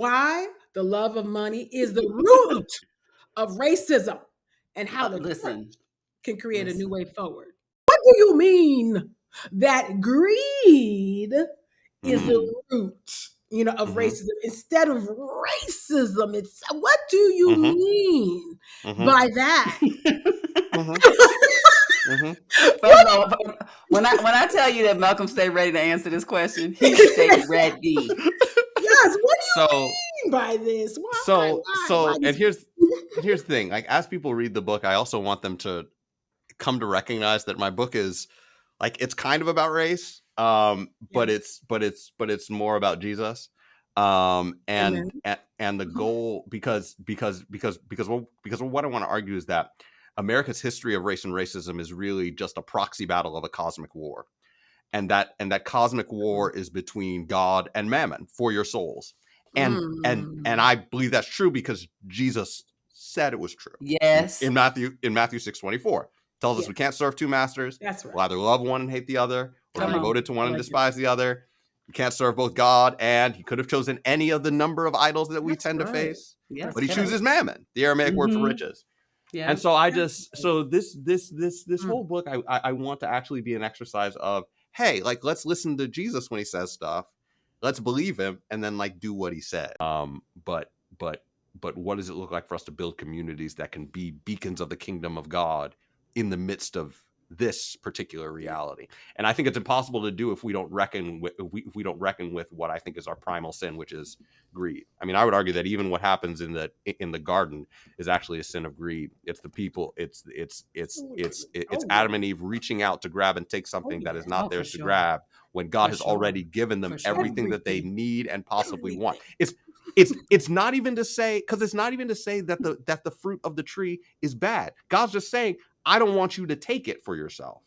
why the love of money is the root of racism and how the church Listen, can create a new way forward. What do you mean that greed is the root, of racism instead of racism? It's what do you mean by that? First of all, when I tell you that Malcolm stayed ready to answer this question, he stayed ready. Yes, what do you mean by this? Why? And here's the thing. Like, as people read the book, I also want them to come to recognize that my book is like, it's kind of about race, but it's more about Jesus, and the goal, because what I want to argue is that America's history of race and racism is really just a proxy battle of a cosmic war, and that cosmic war is between God and Mammon for your souls, and I believe that's true because Jesus said it was true. Yes, in Matthew 6:24. Tells us we can't serve two masters. That's right. We'll either love one and hate the other, or be devoted to one and despise the other. You can't serve both God, and he could have chosen any of the number of idols that we tend to face, but he chooses Mammon, the Aramaic word for riches. Yeah. And so this whole book, I want to actually be an exercise of, hey, like, let's listen to Jesus when he says stuff, let's believe him, and then like do what he said. But what does it look like for us to build communities that can be beacons of the kingdom of God in the midst of this particular reality? And I think it's impossible to do if we don't reckon with what I think is our primal sin, which is greed. I mean, I would argue that even what happens in the garden is actually a sin of greed. It's the people. It's Adam and Eve reaching out to grab and take something that is not theirs to grab when God has already given them everything that they need and possibly want. It's not even to say, because it's not even to say that the fruit of the tree is bad. God's just saying, I don't want you to take it for yourself.